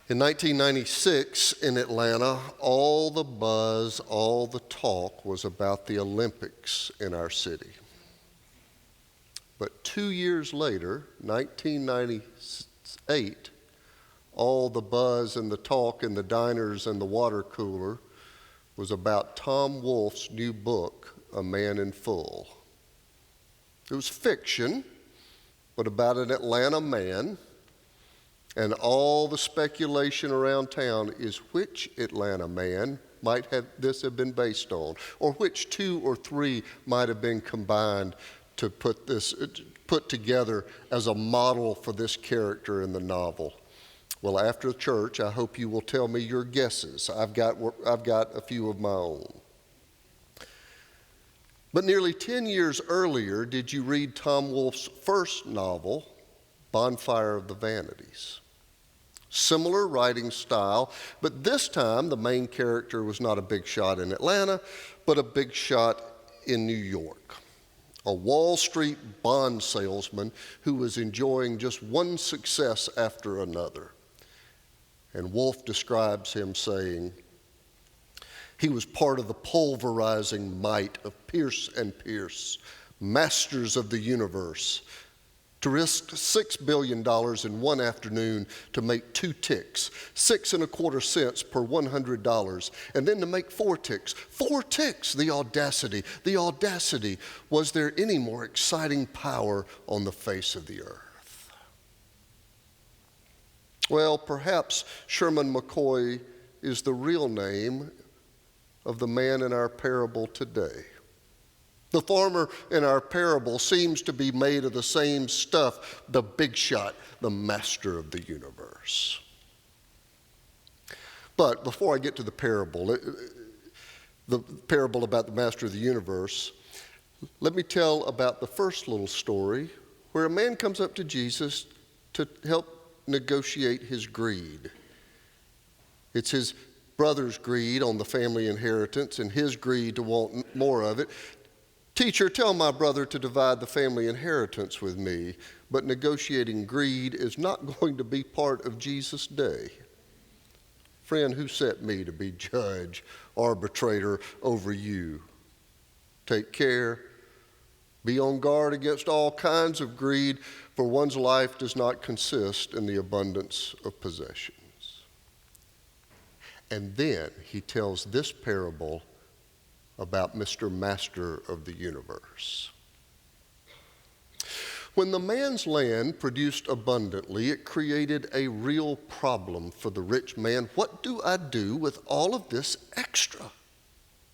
In 1996 in Atlanta, all the buzz, all the talk was about the Olympics in our city. But 2 years later, 1998, all the buzz and the talk in the diners and the water cooler was about Tom Wolfe's new book, A Man in Full. It was fiction, but about an Atlanta man. And all the speculation around town is which Atlanta man might have this have been based on, or which 2 or 3 might have been combined to put together as a model for this character in the novel. Well, after church, I hope you will tell me your guesses. I've got a few of my own. But nearly 10 years earlier, did you read Tom Wolfe's first novel, Bonfire of the Vanities? Similar writing style, but this time the main character was not a big shot in Atlanta, but a big shot in New York. A Wall Street bond salesman who was enjoying just one success after another. And Wolfe describes him saying, he was part of the pulverizing might of Pierce and Pierce, masters of the universe, to risk $6 billion in one afternoon to make 2 ticks, 6.25 cents per $100, and then to make 4 ticks. 4 ticks, the audacity. The audacity. Was there any more exciting power on the face of the earth? Well, perhaps Sherman McCoy is the real name of the man in our parable today. The farmer in our parable seems to be made of the same stuff, the big shot, the master of the universe. But before I get to the parable about the master of the universe, let me tell about the first little story where a man comes up to Jesus to help negotiate his greed. It's his brother's greed on the family inheritance and his greed to want more of it. Teacher, tell my brother to divide the family inheritance with me, but negotiating greed is not going to be part of Jesus' day. Friend, who set me to be judge, arbitrator over you? Take care. Be on guard against all kinds of greed, for one's life does not consist in the abundance of possessions. And then he tells this parable about Mr. Master of the universe. When the man's land produced abundantly, it created a real problem for the rich man. What do I do with all of this extra?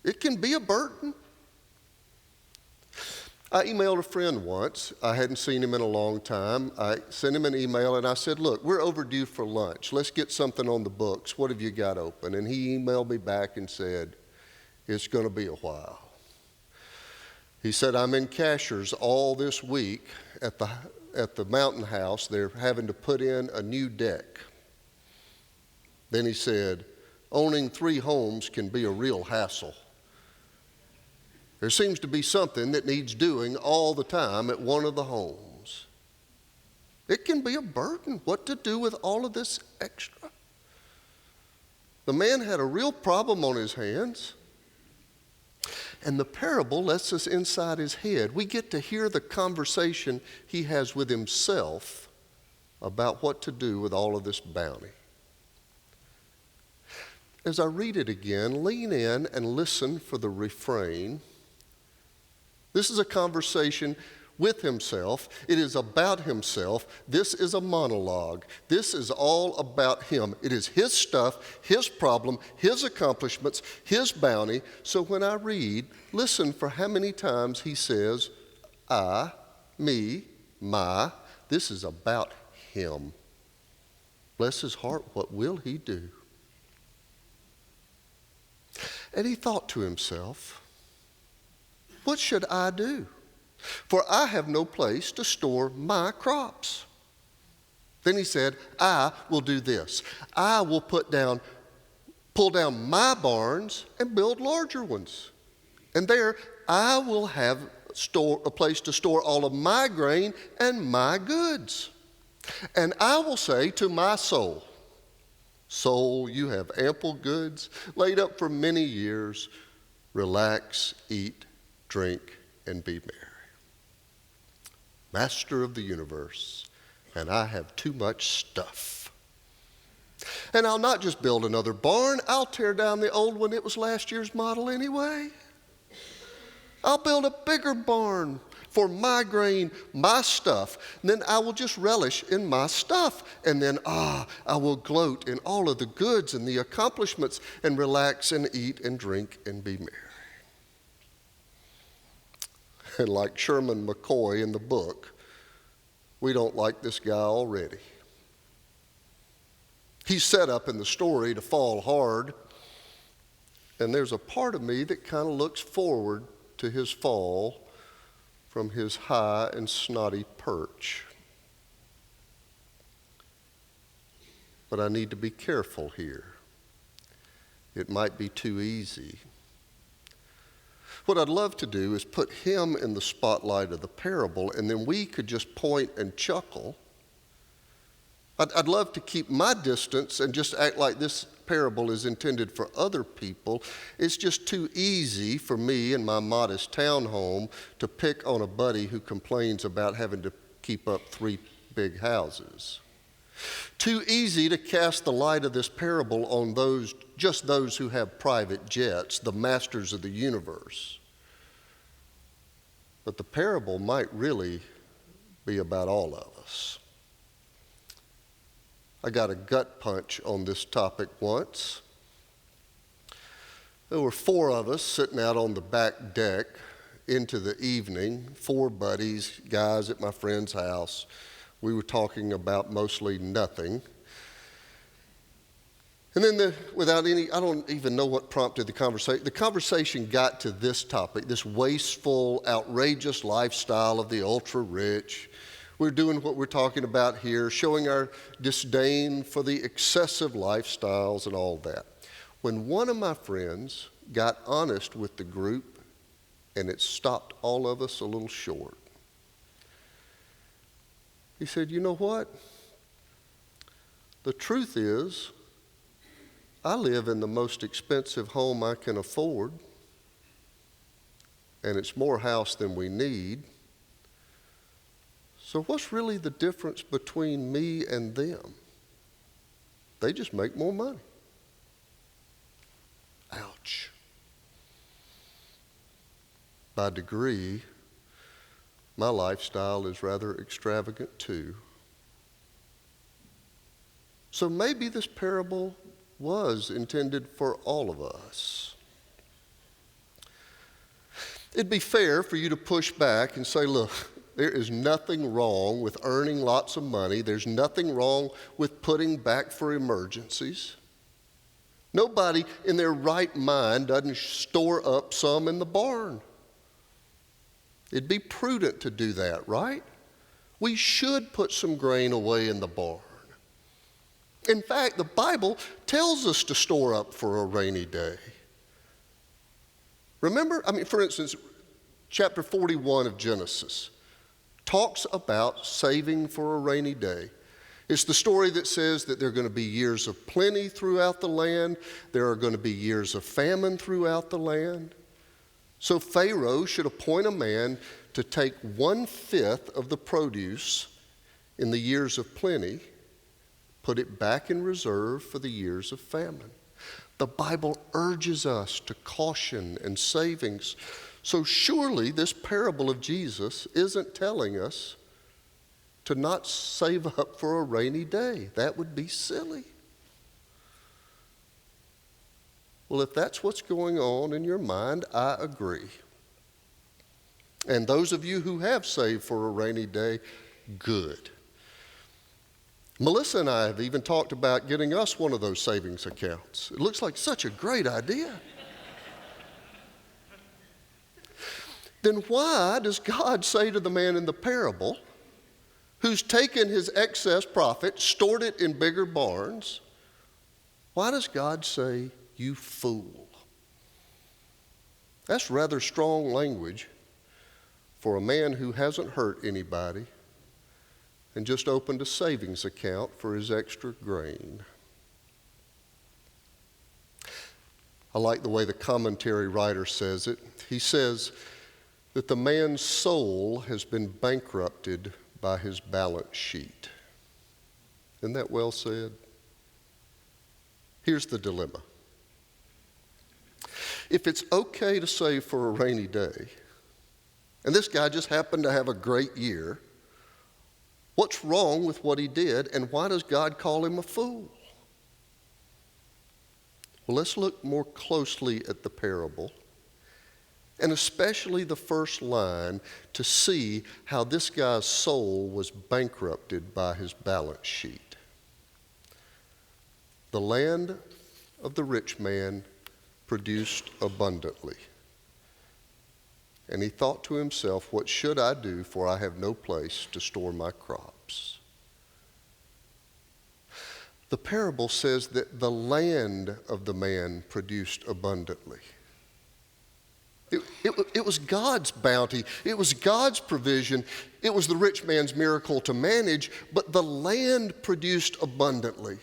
It can be a burden. I emailed a friend once. I hadn't seen him in a long time. I sent him an email and I said, look, we're overdue for lunch. Let's get something on the books. What have you got open? And he emailed me back and said, it's going to be a while. He said, I'm in Cashers all this week at the mountain house. They're having to put in a new deck. Then he said, owning 3 homes can be a real hassle. There seems to be something that needs doing all the time at one of the homes. It can be a burden what to do with all of this extra. The man had a real problem on his hands. And the parable lets us inside his head. We get to hear the conversation he has with himself about what to do with all of this bounty. As I read it again, lean in and listen for the refrain. This is a conversation with himself. It is about himself. This is a monologue. This is all about him. It is his stuff, his problem, his accomplishments, his bounty. So when I read, listen for how many times he says, I, me, my. This is about him. Bless his heart, what will he do? And he thought to himself, what should I do? For I have no place to store my crops. Then he said, I will do this. I will pull down my barns and build larger ones. And there I will have a place to store all of my grain and my goods. And I will say to my soul, Soul, you have ample goods laid up for many years. Relax, eat, drink, and be merry. Master of the universe, and I have too much stuff. And I'll not just build another barn, I'll tear down the old one. It was last year's model anyway. I'll build a bigger barn for my grain, my stuff. And then I will just relish in my stuff. And then, I will gloat in all of the goods and the accomplishments and relax and eat and drink and be merry. And like Sherman McCoy in the book, we don't like this guy already. He's set up in the story to fall hard, and there's a part of me that kind of looks forward to his fall from his high and snotty perch. But I need to be careful here. It might be too easy. What I'd love to do is put him in the spotlight of the parable, and then we could just point and chuckle. I'd love to keep my distance and just act like this parable is intended for other people. It's just too easy for me in my modest townhome to pick on a buddy who complains about having to keep up 3 big houses. Too easy to cast the light of this parable on just those who have private jets, the masters of the universe. But the parable might really be about all of us. I got a gut punch on this topic once. There were 4 of us sitting out on the back deck into the evening, 4 buddies, guys at my friend's house. We were talking about mostly nothing. And then I don't even know what prompted the conversation. The conversation got to this topic, this wasteful, outrageous lifestyle of the ultra-rich. We're doing what we're talking about here, showing our disdain for the excessive lifestyles and all that. When one of my friends got honest with the group, and it stopped all of us a little short. He said, you know what? The truth is, I live in the most expensive home I can afford, and it's more house than we need. So what's really the difference between me and them? They just make more money. Ouch. By degree, my lifestyle is rather extravagant too. So maybe this parable was intended for all of us. It'd be fair for you to push back and say, look, there is nothing wrong with earning lots of money. There's nothing wrong with putting back for emergencies. Nobody in their right mind doesn't store up some in the barn. It'd be prudent to do that, right? We should put some grain away in the barn. In fact, the Bible tells us to store up for a rainy day. Remember, for instance, chapter 41 of Genesis talks about saving for a rainy day. It's the story that says that there are going to be years of plenty throughout the land. There are going to be years of famine throughout the land. So Pharaoh should appoint a man to take 1/5 of the produce in the years of plenty, put it back in reserve for the years of famine. The Bible urges us to caution and savings. So surely this parable of Jesus isn't telling us to not save up for a rainy day. That would be silly. Well, if that's what's going on in your mind, I agree. And those of you who have saved for a rainy day, good. Melissa and I have even talked about getting us one of those savings accounts. It looks like such a great idea. Then why does God say to the man in the parable, who's taken his excess profit, stored it in bigger barns, why does God say, you fool? That's rather strong language for a man who hasn't hurt anybody and just opened a savings account for his extra grain. I like the way the commentary writer says it. He says that the man's soul has been bankrupted by his balance sheet. Isn't that well said? Here's the dilemma. If it's okay to save for a rainy day, and this guy just happened to have a great year, what's wrong with what he did, and why does God call him a fool? Well, let's look more closely at the parable, and especially the first line, to see how this guy's soul was bankrupted by his balance sheet. The land of the rich man produced abundantly. And he thought to himself, what should I do, for I have no place to store my crops? The parable says that the land of the man produced abundantly. It was God's bounty. It was God's provision. It was the rich man's miracle to manage, but the land produced abundantly,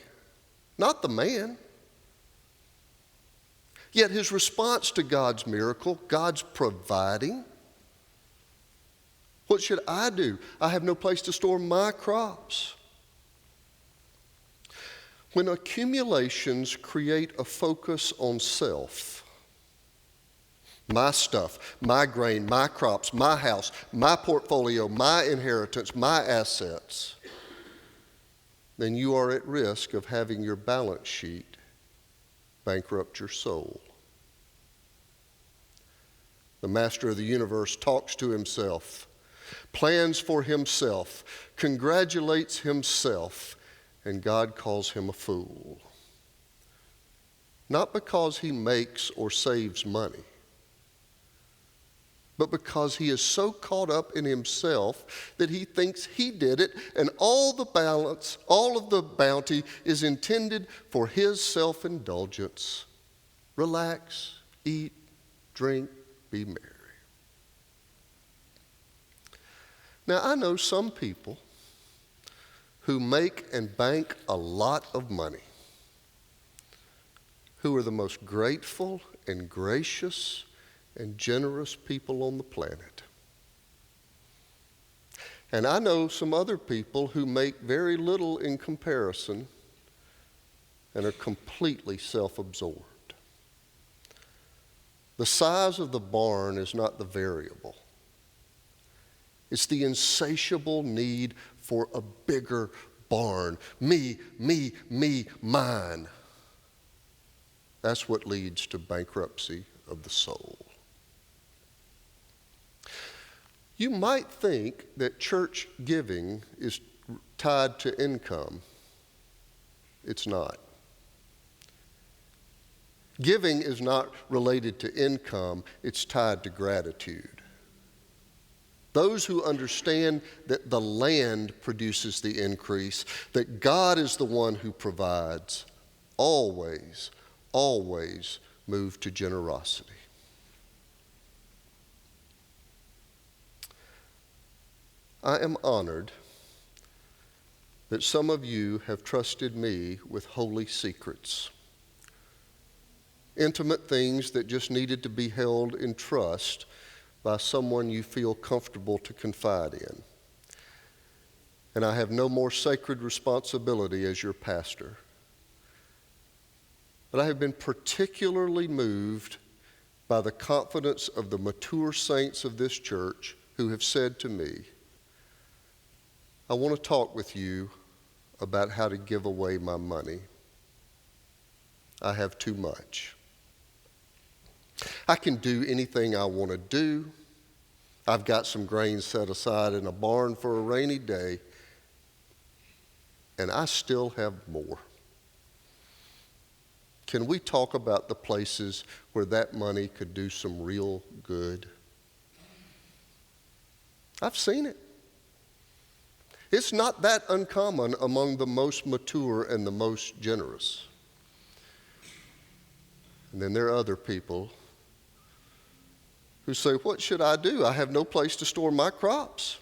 not the man. Yet his response to God's miracle, God's providing, what should I do? I have no place to store my crops. When accumulations create a focus on self, my stuff, my grain, my crops, my house, my portfolio, my inheritance, my assets, then you are at risk of having your balance sheet bankrupt your soul. The master of the universe talks to himself, plans for himself, congratulates himself, and God calls him a fool. Not because he makes or saves money, but because he is so caught up in himself that he thinks he did it, and all the balance, all of the bounty is intended for his self-indulgence. Relax, eat, drink, be merry. Now, I know some people who make and bank a lot of money, who are the most grateful and gracious and generous people on the planet. And I know some other people who make very little in comparison and are completely self-absorbed. The size of the barn is not the variable. It's the insatiable need for a bigger barn. Me, mine. That's what leads to bankruptcy of the soul. You might think that church giving is tied to income. It's not. Giving is not related to income, it's tied to gratitude. Those who understand that the land produces the increase, that God is the one who provides, always move to generosity. I am honored that some of you have trusted me with holy secrets, intimate things that just needed to be held in trust by someone you feel comfortable to confide in. And I have no more sacred responsibility as your pastor. But I have been particularly moved by the confidence of the mature saints of this church who have said to me, I want to talk with you about how to give away my money. I have too much. I can do anything I want to do. I've got some grain set aside in a barn for a rainy day, and I still have more. Can we talk about the places where that money could do some real good? I've seen it. It's not that uncommon among the most mature and the most generous. And then there are other people who say, what should I do? I have no place to store my crops.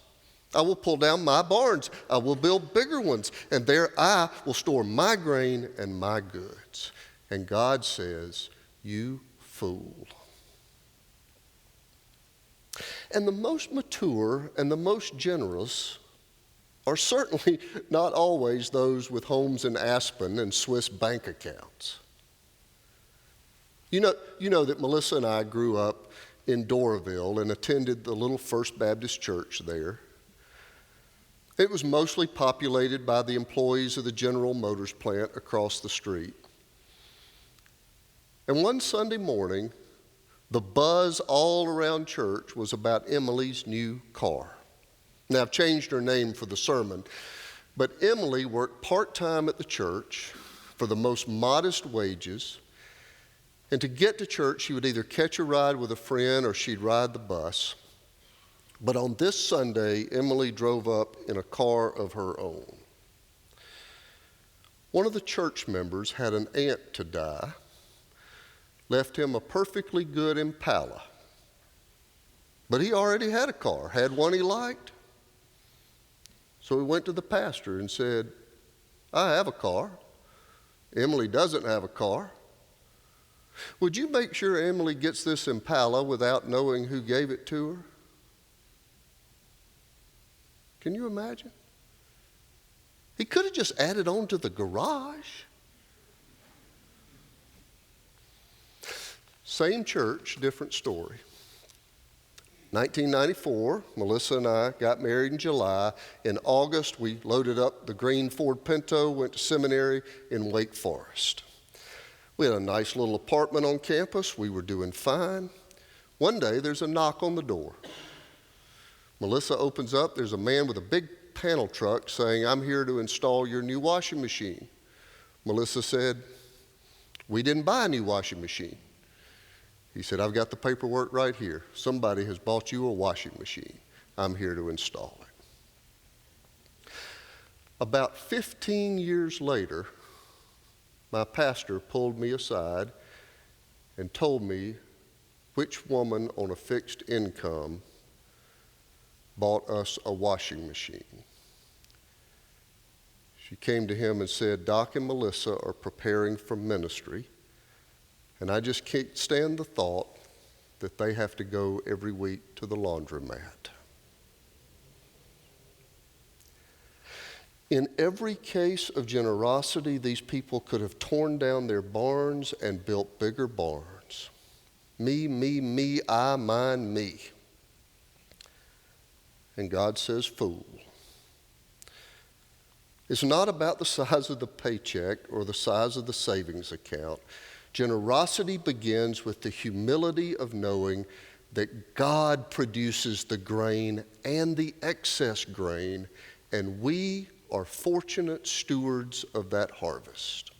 I will pull down my barns. I will build bigger ones. And there I will store my grain and my goods. And God says, You fool. And the most mature and the most generous are certainly not always those with homes in Aspen and Swiss bank accounts. You know that Melissa and I grew up in Doraville and attended the little First Baptist Church there. It was mostly populated by the employees of the General Motors plant across the street. And one Sunday morning, the buzz all around church was about Emily's new car. Now, I've changed her name for the sermon, but Emily worked part-time at the church for the most modest wages, and to get to church, she would either catch a ride with a friend or she'd ride the bus. But on this Sunday, Emily drove up in a car of her own. One of the church members had an aunt to die, left him a perfectly good Impala. But he already had a car, had one he liked. So he went to the pastor and said, I have a car. Emily doesn't have a car. Would you make sure Emily gets this Impala without knowing who gave it to her? Can you imagine? He could have just added on to the garage. Same church, different story. 1994, Melissa and I got married in July. In August, we loaded up the green Ford Pinto, went to seminary in Wake Forest. We had a nice little apartment on campus. We were doing fine. One day, there's a knock on the door. Melissa opens up. There's a man with a big panel truck saying, I'm here to install your new washing machine. Melissa said, we didn't buy a new washing machine. He said, I've got the paperwork right here. Somebody has bought you a washing machine. I'm here to install it. About 15 years later, my pastor pulled me aside and told me which woman on a fixed income bought us a washing machine. She came to him and said, Doc and Melissa are preparing for ministry, and I just can't stand the thought that they have to go every week to the laundromat. In every case of generosity, these people could have torn down their barns and built bigger barns. Me, I, mine, me. And God says, fool. It's not about the size of the paycheck or the size of the savings account. Generosity begins with the humility of knowing that God produces the grain and the excess grain, and we are fortunate stewards of that harvest.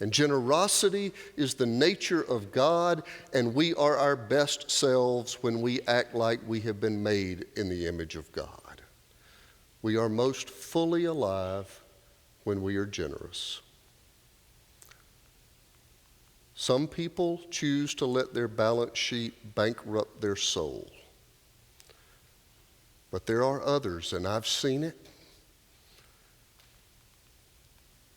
And generosity is the nature of God, and we are our best selves when we act like we have been made in the image of God. We are most fully alive when we are generous. Some people choose to let their balance sheet bankrupt their soul. But there are others, and I've seen it.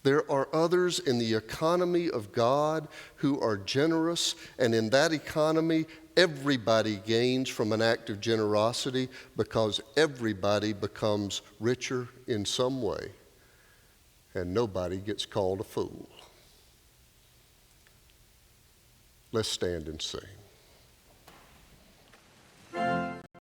There are others in the economy of God who are generous, and in that economy, everybody gains from an act of generosity because everybody becomes richer in some way, and nobody gets called a fool. Let's stand and sing.